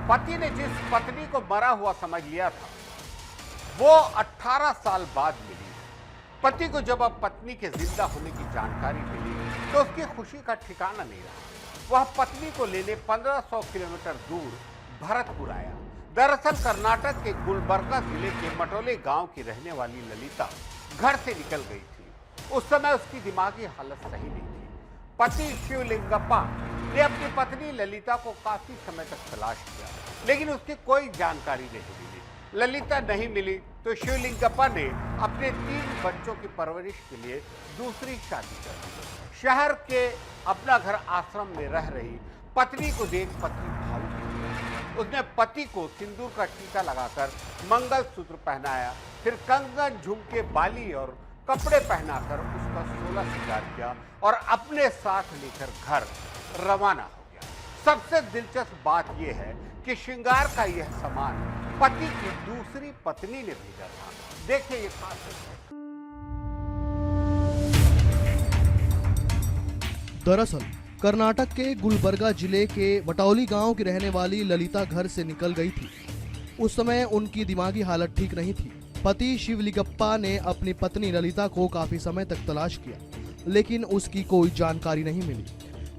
पति ने जिस पत्नी को मरा हुआ समझ लिया था वो 18 साल बाद मिली। पति को जब अब पत्नी के जिंदा होने की जानकारी मिली तो उसकी खुशी का ठिकाना नहीं रहा। वह पत्नी को लेने 1500 किलोमीटर दूर भरतपुर आया। दरअसल कर्नाटक के गुलबर्गा जिले के मटोले गांव की रहने वाली ललिता घर से निकल गई थी। उस समय उसकी दिमागी हालत सही नहीं थी। पति शिवलिंगप्पा ने अपनी पत्नी ललिता को काफी समय तक तलाश किया, लेकिन उसकी कोई जानकारी नहीं मिली। ललिता नहीं मिली तो शिवलिंगप्पा ने अपने 3 बच्चों की परवरिश के लिए दूसरी शादी कर दी। शहर के अपना घर आश्रम में रह रही पत्नी को देख पति भावुक हो गया। उसने पति को सिंदूर का टीका लगाकर मंगलसूत्र पहनाया, फिर कंगन, झुमके, बाली और कपड़े पहनाकर उसका 16 श्रृंगार किया और अपने साथ लेकर घर रवाना हो गया। सबसे दिलचस्प बात यह है कि श्रृंगार का यह सामान पति की दूसरी पत्नी ने भेजा था। देखिए ये खास है। दरअसल कर्नाटक के गुलबर्गा जिले के वटौली गांव की रहने वाली ललिता घर से निकल गई थी। उस समय उनकी दिमागी हालत ठीक नहीं थी। पति शिवलिंगप्पा ने अपनी पत्नी ललिता को काफी समय तक तलाश किया, लेकिन उसकी कोई जानकारी नहीं मिली।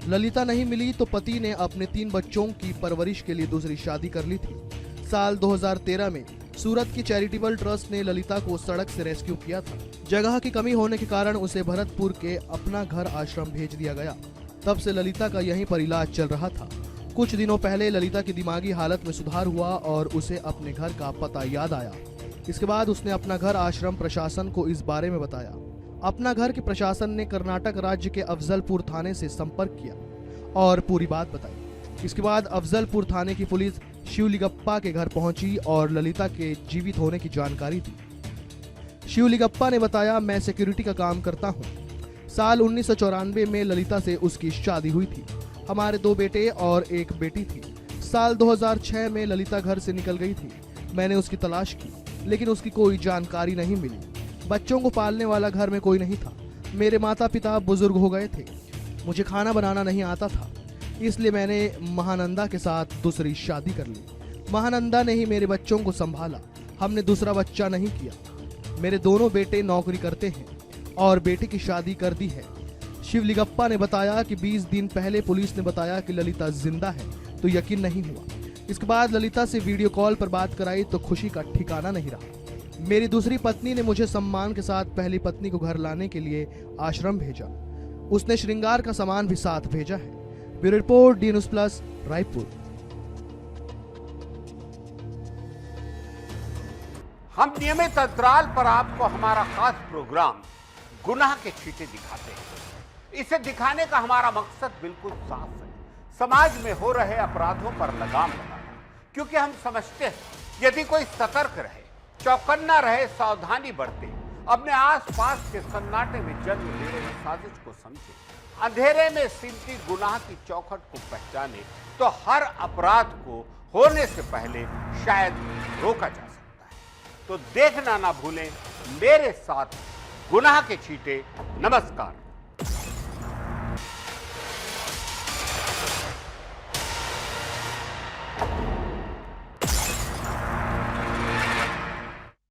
ललिता नहीं मिली तो पति ने अपने 3 बच्चों की परवरिश के लिए दूसरी शादी कर ली थी। साल 2013 में सूरत की चैरिटेबल ट्रस्ट ने ललिता को सड़क से रेस्क्यू किया था। जगह की कमी होने के कारण उसे भरतपुर के अपना घर आश्रम भेज दिया गया। तब से ललिता का यहीं पर इलाज चल रहा था। कुछ दिनों पहले ललिता की दिमागी हालत में सुधार हुआ और उसे अपने घर का पता याद आया। इसके बाद उसने अपना घर आश्रम प्रशासन को इस बारे में बताया। अपना घर के प्रशासन ने कर्नाटक राज्य के अफजलपुर थाने से संपर्क किया और पूरी बात बताई। इसके बाद अफजलपुर थाने की पुलिस शिवलिंगप्पा के घर पहुंची और ललिता के जीवित होने की जानकारी दी। शिवलिंगप्पा ने बताया, मैं सिक्योरिटी का काम करता हूं। साल 1994 में ललिता से उसकी शादी हुई थी। हमारे 2 बेटे और 1 बेटी थी। साल 2006 में ललिता घर से निकल गई थी। मैंने उसकी तलाश की, लेकिन उसकी कोई जानकारी नहीं मिली। बच्चों को पालने वाला घर में कोई नहीं था। मेरे माता पिता बुजुर्ग हो गए थे। मुझे खाना बनाना नहीं आता था, इसलिए मैंने महानंदा के साथ दूसरी शादी कर ली। महानंदा ने ही मेरे बच्चों को संभाला। हमने दूसरा बच्चा नहीं किया। मेरे दोनों बेटे नौकरी करते हैं और बेटी की शादी कर दी है। शिवलिंगप्पा ने बताया कि 20 दिन पहले पुलिस ने बताया कि ललिता जिंदा है, तो यकीन नहीं हुआ। इसके बाद ललिता से वीडियो कॉल पर बात कराई तो खुशी का ठिकाना नहीं रहा। मेरी दूसरी पत्नी ने मुझे सम्मान के साथ पहली पत्नी को घर लाने के लिए आश्रम भेजा। उसने श्रृंगार का सामान भी साथ भेजा है। Bureau report, D news plus, Raipur. हम नियमित अंतराल पर आपको हमारा खास प्रोग्राम गुनाह के छींटे दिखाते हैं। इसे दिखाने का हमारा मकसद बिल्कुल साफ है, समाज में हो रहे अपराधों पर लगाम लगाना। क्योंकि हम समझते हैं यदि कोई सतर्क रहे, चौकन्ना रहे, सावधानी बरते, अपने आसपास के सन्नाटे में जन्म ले रही साजिश को समझे, अंधेरे में सिमटी गुनाह की चौखट को पहचाने, तो हर अपराध को होने से पहले शायद रोका जा सकता है। तो देखना ना भूलें मेरे साथ गुनाह के छींटे। नमस्कार।